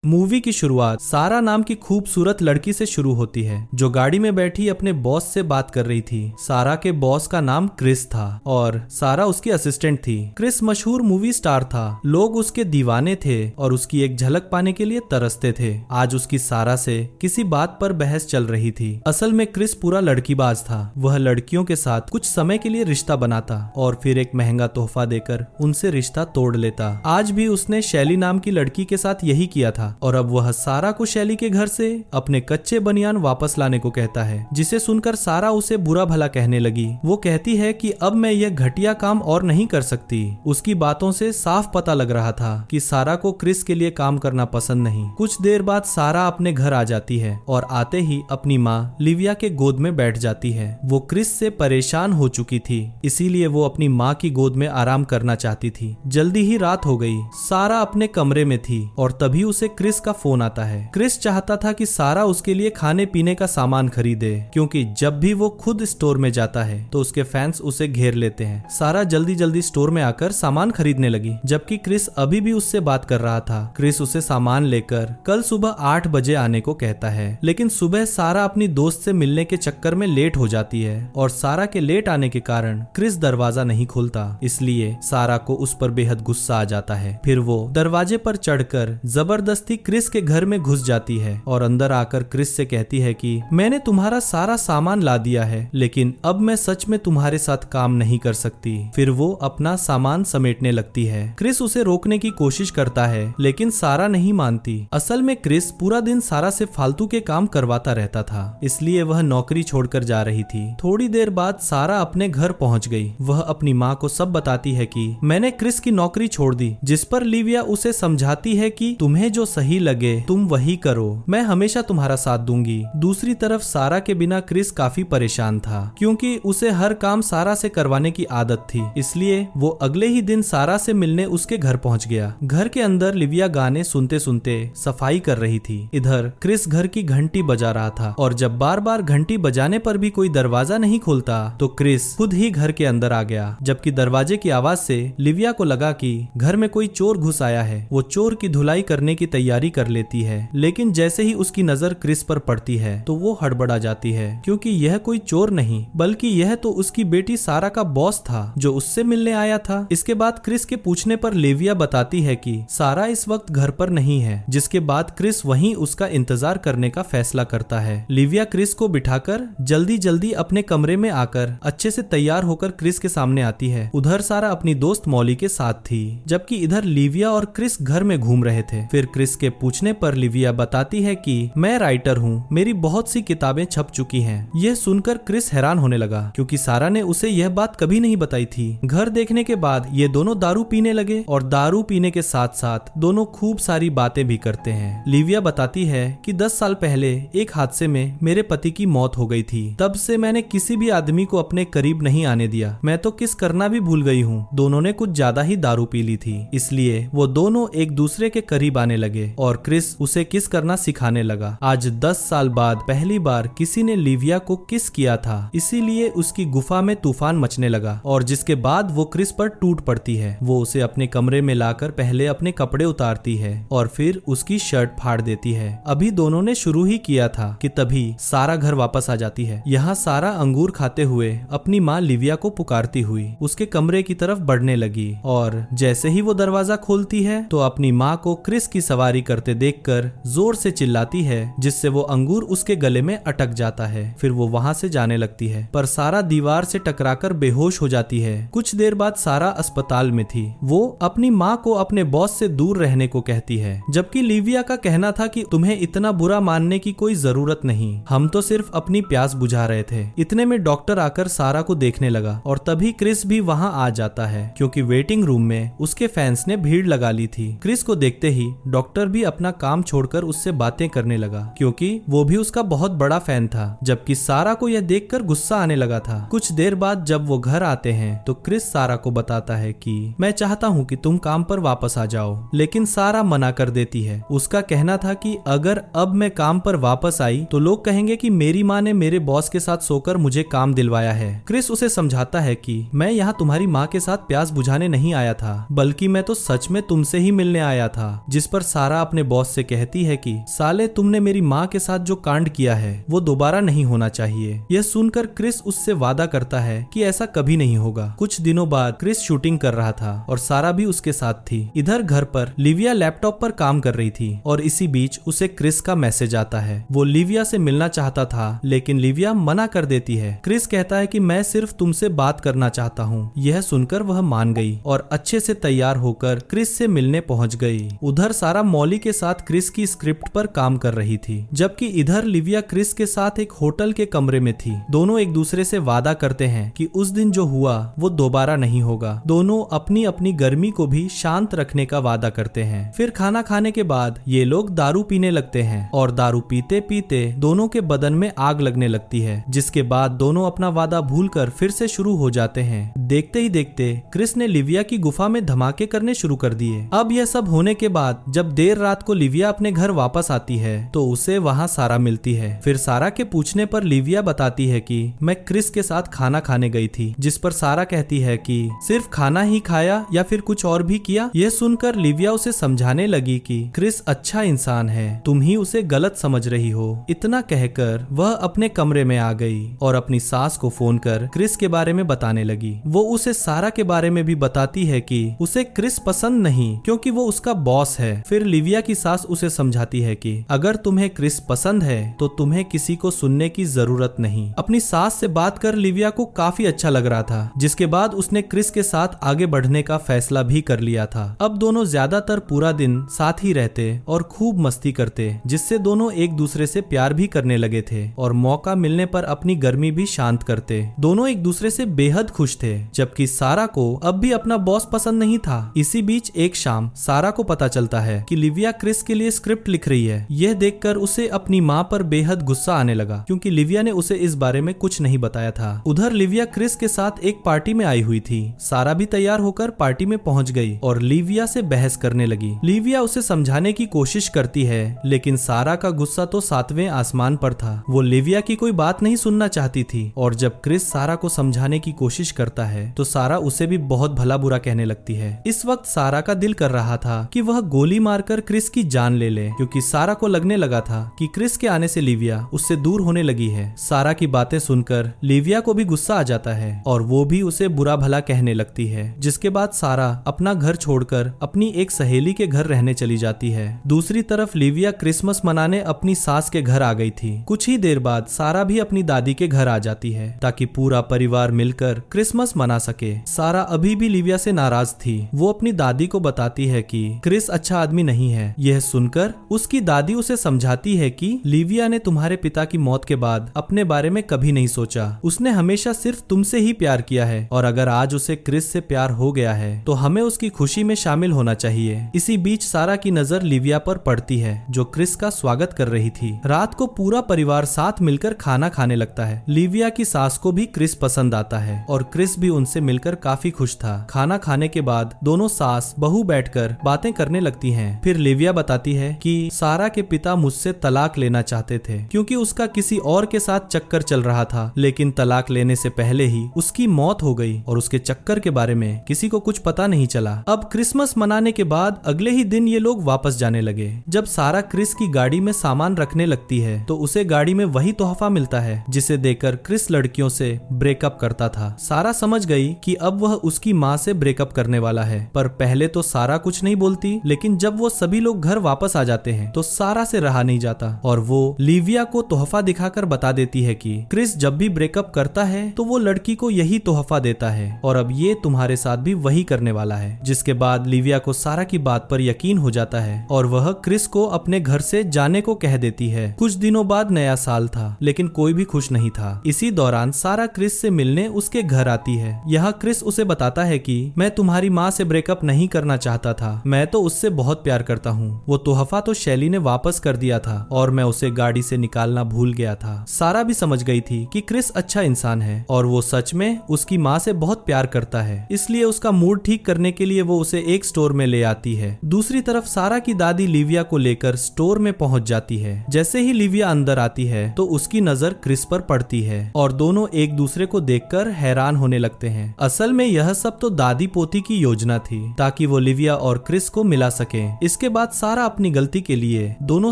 Movie की शुरुआत सारा नाम की खूबसूरत लड़की से शुरू होती है जो गाड़ी में बैठी अपने बॉस से बात कर रही थी। सारा के बॉस का नाम क्रिस था और सारा उसकी असिस्टेंट थी। क्रिस मशहूर मूवी स्टार था, लोग उसके दीवाने थे और उसकी एक झलक पाने के लिए तरसते थे। आज उसकी सारा से किसी बात पर बहस चल रही थी। असल में क्रिस पूरा लड़कीबाज था। वह लड़कियों के साथ कुछ समय के लिए रिश्ता बनाता और फिर एक महंगा तोहफा देकर उनसे रिश्ता तोड़ लेता। आज भी उसने शैली नाम की लड़की के साथ यही किया था और अब वह सारा को शैली के घर से अपने कच्चे बनियान वापस लाने को कहता है, जिसे सुनकर सारा उसे बुरा भला कहने लगी। वो कहती है कि अब मैं यह घटिया काम और नहीं कर सकती। उसकी बातों से साफ पता लग रहा था कि सारा को क्रिस के लिए काम करना पसंद नहीं। कुछ देर बाद सारा अपने घर आ जाती है और आते ही अपनी माँ लिविया के गोद में बैठ जाती है। वो क्रिस से परेशान हो चुकी थी, इसीलिए वो अपनी माँ की गोद में आराम करना चाहती थी। जल्दी ही रात हो गई। सारा अपने कमरे में थी और तभी उसे क्रिस का फोन आता है। क्रिस चाहता था कि सारा उसके लिए खाने पीने का सामान खरीदे, क्योंकि जब भी वो खुद स्टोर में जाता है तो उसके फैंस उसे घेर लेते हैं। सारा जल्दी जल्दी स्टोर में आकर सामान खरीदने लगी, जबकि क्रिस अभी भी उससे बात कर रहा था। क्रिस उसे सामान लेकर कल सुबह 8 बजे आने को कहता है, लेकिन सुबह सारा अपनी दोस्त से मिलने के चक्कर में लेट हो जाती है और सारा के लेट आने के कारण क्रिस दरवाजा नहीं खोलता। इसलिए सारा को उस पर बेहद गुस्सा आ जाता है। फिर वो दरवाजे पर चढ़कर जबरदस्ती क्रिस के घर में घुस जाती है और अंदर आकर क्रिस से कहती है कि मैंने तुम्हारा सारा सामान ला दिया है, लेकिन अब मैं सच में तुम्हारे साथ काम नहीं कर सकती। फिर वो अपना सामान समेटने लगती है। क्रिस उसे रोकने की कोशिश करता है, लेकिन सारा नहीं मानती। असल में क्रिस पूरा दिन सारा से फालतू के काम करवाता रहता था, इसलिए वह नौकरी छोड़कर जा रही थी। थोड़ी देर बाद सारा अपने घर पहुंच गई। वह अपनी माँ को सब बताती है कि मैंने क्रिस की नौकरी छोड़ दी, जिस पर लिविया उसे समझाती है कि तुम्हें जो सही लगे तुम वही करो, मैं हमेशा तुम्हारा साथ दूंगी। दूसरी तरफ सारा के बिना क्रिस काफी परेशान था, क्योंकि उसे हर काम सारा से करवाने की आदत थी। इसलिए वो अगले ही दिन सारा से मिलने उसके घर पहुंच गया। घर के अंदर लिविया गाने सुनते सुनते सफाई कर रही थी। इधर क्रिस घर की घंटी बजा रहा था और जब बार बार घंटी बजाने पर भी कोई दरवाजा नहीं खोलता तो क्रिस खुद ही घर के अंदर आ गया। जबकि दरवाजे की आवाज से लिविया को लगा कि घर में कोई चोर घुस आया है। वो चोर की धुलाई करने की तैयारी कर लेती है, लेकिन जैसे ही उसकी नजर क्रिस पर पड़ती है तो वो हड़बड़ा जाती है, क्योंकि यह कोई चोर नहीं बल्कि यह तो उसकी बेटी सारा का बॉस था जो उससे मिलने आया था। इसके बाद क्रिस के पूछने पर लिविया बताती है कि सारा इस वक्त घर पर नहीं है, जिसके बाद क्रिस वहीं उसका इंतजार करने का फैसला करता है। लिविया क्रिस को बिठाकर जल्दी जल्दी अपने कमरे में आकर अच्छे से तैयार होकर क्रिस के सामने आती है। उधर सारा अपनी दोस्त मॉली के साथ थी, जबकि इधर लिविया और क्रिस घर में घूम रहे थे। फिर क्रिस के पूछने पर लिविया बताती है कि मैं राइटर हूँ, मेरी बहुत सी किताबें छप चुकी हैं। यह सुनकर क्रिस हैरान होने लगा, क्योंकि सारा ने उसे यह बात कभी नहीं बताई थी। घर देखने के बाद ये दोनों दारू पीने लगे और दारू पीने के साथ साथ दोनों खूब सारी बातें भी करते हैं। लिविया बताती है कि 10 साल पहले एक हादसे में मेरे पति की मौत हो गई थी। तब से मैंने किसी भी आदमी को अपने करीब नहीं आने दिया। मैं तो किस करना भी भूल गई हूँ। दोनों ने कुछ ज्यादा ही दारू पी ली थी, इसलिए वो दोनों एक दूसरे के करीब आने लगे और क्रिस उसे किस करना सिखाने लगा। आज 10 साल बाद पहली बार किसी ने लिविया को किस किया था, इसीलिए उसकी गुफा में तूफान मचने लगा और जिसके बाद वो क्रिस पर टूट पड़ती है। वो उसे अपने कमरे में लाकर पहले अपने कपड़े उतारती है और फिर उसकी शर्ट फाड़ देती है। अभी दोनों ने शुरू ही किया था कि तभी सारा घर वापस आ जाती है। यहाँ सारा अंगूर खाते हुए अपनी माँ लिविया को पुकारती हुई उसके कमरे की तरफ बढ़ने लगी और जैसे ही वो दरवाजा खोलती है तो अपनी माँ को क्रिस की सवारी करते देखकर जोर से चिल्लाती है, जिससे वो अंगूर उसके गले में अटक जाता है। फिर वो वहाँ से जाने लगती है, पर सारा दीवार से टकराकर बेहोश हो जाती है। कुछ देर बाद सारा अस्पताल में थी। वो अपनी माँ को अपने बॉस से दूर रहने को कहती है, जबकि लिविया का कहना था कि तुम्हें इतना बुरा मानने की कोई जरूरत नहीं, हम तो सिर्फ अपनी प्यास बुझा रहे थे। इतने में डॉक्टर आकर सारा को देखने लगा और तभी क्रिस भी वहाँ आ जाता है, क्योंकि वेटिंग रूम में उसके फैंस ने भीड़ लगा ली थी। क्रिस को देखते ही डॉक्टर भी अपना काम छोड़कर उससे बातें करने लगा, क्योंकि वो भी उसका बहुत बड़ा फैन था। जबकि सारा को यह देखकर गुस्सा आने लगा था। कुछ देर बाद जब वो घर आते हैं तो क्रिस सारा को बताता है कि मैं चाहता हूँ कि तुम काम पर वापस आ जाओ, लेकिन सारा मना कर देती है। उसका कहना था कि अगर अब मैं काम पर वापस आई तो लोग कहेंगे कि मेरी माँ ने मेरे बॉस के साथ सोकर मुझे काम दिलवाया है। क्रिस उसे समझाता है कि मैं यहाँ तुम्हारी माँ के साथ प्यास बुझाने नहीं आया था, बल्कि मैं तो सच में तुमसे ही मिलने आया था। जिस पर सारा सारा अपने बॉस से कहती है कि साले तुमने मेरी माँ के साथ जो कांड किया है वो दोबारा नहीं होना चाहिए। यह सुनकर क्रिस उससे वादा करता है कि ऐसा कभी नहीं होगा। कुछ दिनों बाद क्रिस शूटिंग कर रहा था और सारा भी उसके साथ थी। इधर घर पर लिविया लैपटॉप पर काम कर रही थी और इसी बीच उसे क्रिस का मैसेज आता है। वो लिविया से मिलना चाहता था लेकिन लिविया मना कर देती है। क्रिस कहता है कि मैं सिर्फ तुमसे बात करना चाहता हूँ। यह सुनकर वह मान गई और अच्छे से तैयार होकर क्रिस से मिलने पहुंच गई। उधर सारा मॉली के साथ क्रिस की स्क्रिप्ट पर काम कर रही थी, जबकि इधर लिविया क्रिस के साथ एक होटल के कमरे में थी। दोनों एक दूसरे से वादा करते हैं कि उस दिन जो हुआ वो दोबारा नहीं होगा। दोनों अपनी अपनी गर्मी को भी शांत रखने का वादा करते हैं। फिर खाना खाने के बाद ये लोग दारू पीने लगते हैं और दारू पीते पीते दोनों के बदन में आग लगने लगती है, जिसके बाद दोनों अपना वादा भूलकर फिर से शुरू हो जाते हैं। देखते ही देखते क्रिस ने लिविया की गुफा में धमाके करने शुरू कर दिए। अब यह सब होने के बाद जब देर रात को लिविया अपने घर वापस आती है तो उसे वहां सारा मिलती है। फिर सारा के पूछने पर लिविया बताती है कि मैं क्रिस के साथ खाना खाने गई थी, जिस पर सारा कहती है कि सिर्फ खाना ही खाया या फिर कुछ और भी किया। यह सुनकर लिविया उसे समझाने लगी कि क्रिस अच्छा इंसान है, तुम ही उसे गलत समझ रही हो। इतना कहकर वह अपने कमरे में आ गई और अपनी सास को फोन कर क्रिस के बारे में बताने लगी। वो उसे सारा के बारे में भी बताती है कि उसे क्रिस पसंद नहीं क्योंकि वो उसका बॉस है। फिर लिविया की सास उसे समझाती है कि अगर तुम्हें क्रिस पसंद है तो तुम्हें किसी को सुनने की जरूरत नहीं। अपनी सास से बात कर लिविया को काफी अच्छा लग रहा था, जिसके बाद उसने क्रिस के साथ आगे बढ़ने का फैसला भी कर लिया था। अब दोनों ज्यादातर पूरा दिन साथ ही रहते और खूब मस्ती करते, जिससे दोनों एक दूसरे से प्यार भी करने लगे थे और मौका मिलने पर अपनी गर्मी भी शांत करते। दोनों एक दूसरे से बेहद खुश थे, जबकि सारा को अब भी अपना बॉस पसंद नहीं था। इसी बीच एक शाम सारा को पता चलता है कि लिविया क्रिस के लिए स्क्रिप्ट लिख रही है। यह देखकर उसे अपनी माँ पर बेहद गुस्सा आने लगा क्योंकि लिविया ने उसे इस बारे में कुछ नहीं बताया था। उधर लिविया क्रिस के साथ एक पार्टी में आई हुई थी। सारा भी तैयार होकर पार्टी में पहुंच गई और लिविया से बहस करने लगी। लिविया उसे समझाने की कोशिश करती है लेकिन सारा का गुस्सा तो 7वें आसमान पर था। वो लिविया की कोई बात नहीं सुनना चाहती थी और जब क्रिस सारा को समझाने की कोशिश करता है तो सारा उसे भी बहुत भला बुरा कहने लगती है। इस वक्त सारा का दिल कर रहा था कि वह गोली मारकर क्रिस की जान ले ले, क्योंकि सारा को लगने लगा था कि क्रिस के आने से लिविया उससे दूर होने लगी है। सारा की बातें सुनकर लिविया को भी गुस्सा आ जाता है और वो भी उसे बुरा भला कहने लगती है, जिसके बाद सारा अपना घर छोड़कर अपनी एक सहेली के घर रहने चली जाती है। दूसरी तरफ लिविया क्रिसमस मनाने अपनी सास के घर आ गई थी। कुछ ही देर बाद सारा भी अपनी दादी के घर आ जाती है ताकि पूरा परिवार मिलकर क्रिसमस मना सके। सारा अभी भी लिविया से नाराज थी। वो अपनी दादी को बताती है कि क्रिस अच्छा आदमी नहीं है। यह सुनकर उसकी दादी उसे समझाती है कि लिविया ने तुम्हारे पिता की मौत के बाद अपने बारे में कभी नहीं सोचा। उसने हमेशा सिर्फ तुमसे ही प्यार किया है और अगर आज उसे क्रिस से प्यार हो गया है तो हमें उसकी खुशी में शामिल होना चाहिए। इसी बीच सारा की नजर लिविया पर पड़ती है जो क्रिस का स्वागत कर रही थी। रात को पूरा परिवार साथ मिलकर खाना खाने लगता है। लिविया की सास को भी क्रिस पसंद आता है और क्रिस भी उनसे मिलकर काफी खुश था। खाना खाने के बाद दोनों सास बहू बैठकर बातें करने लगती हैं। फिर लिविया बताती है कि सारा के पिता मुझसे तलाक लेना चाहते थे क्योंकि उसका किसी और के साथ चक्कर चल रहा था, लेकिन तलाक लेने से पहले ही उसकी मौत हो गई और उसके चक्कर के बारे में किसी को कुछ पता नहीं चला। अब क्रिसमस मनाने के बाद अगले ही दिन ये लोग वापस जाने लगे। जब सारा क्रिस की गाड़ी में सामान रखने लगती है तो उसे गाड़ी में वही तोहफा मिलता है जिसे देकर क्रिस लड़कियों से ब्रेकअप करता था। सारा समझ गई कि अब वह उसकी माँ से ब्रेकअप करने वाला है, पर पहले तो सारा कुछ नहीं बोलती, लेकिन जब वो सभी लोग घर वापस आ जाते हैं तो सारा से रहा नहीं जाता और वो लिविया को तोहफा दिखाकर बता देती है कि क्रिस जब भी ब्रेकअप करता है तो वो लड़की को यही तोहफा देता है और अब ये तुम्हारे साथ भी वही करने वाला है। जिसके बाद लिविया को सारा की बात पर यकीन हो जाता है और वह क्रिस को अपने घर से जाने को कह देती है। कुछ दिनों बाद नया साल था, लेकिन कोई भी खुश नहीं था। इसी दौरान सारा क्रिस से मिलने उसके घर आती है। यहाँ क्रिस उसे बताता है कि मैं तुम्हारी माँ से ब्रेकअप नहीं करना चाहता था, मैं तो उससे बहुत प्यार करता हूँ। वो तोहफा तो शैली ने वापस कर दिया था और मैं उसे गाड़ी से निकालना भूल गया था। सारा भी समझ गई थी कि क्रिस अच्छा इंसान है और वो सच में उसकी माँ से बहुत प्यार करता है, इसलिए उसका मूड ठीक करने के लिए वो उसे एक स्टोर में ले आती है। दूसरी तरफ सारा की दादी लिविया को लेकर स्टोर में पहुंच जाती है। जैसे ही लिविया अंदर आती है तो उसकी नजर क्रिस पर पड़ती है और दोनों एक दूसरे को देखकर हैरान होने लगते हैं। असल में यह सब तो दादी पोती की योजना थी ताकि वो लिविया और क्रिस को मिला सके। इस इसके बाद सारा अपनी गलती के लिए दोनों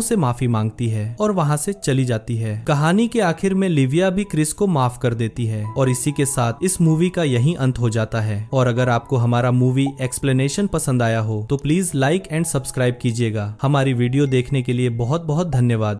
से माफी मांगती है और वहाँ से चली जाती है। कहानी के आखिर में लिविया भी क्रिस को माफ कर देती है और इसी के साथ इस मूवी का यही अंत हो जाता है। और अगर आपको हमारा मूवी एक्सप्लेनेशन पसंद आया हो तो प्लीज लाइक एंड सब्सक्राइब कीजिएगा। हमारी वीडियो देखने के लिए बहुत बहुत धन्यवाद।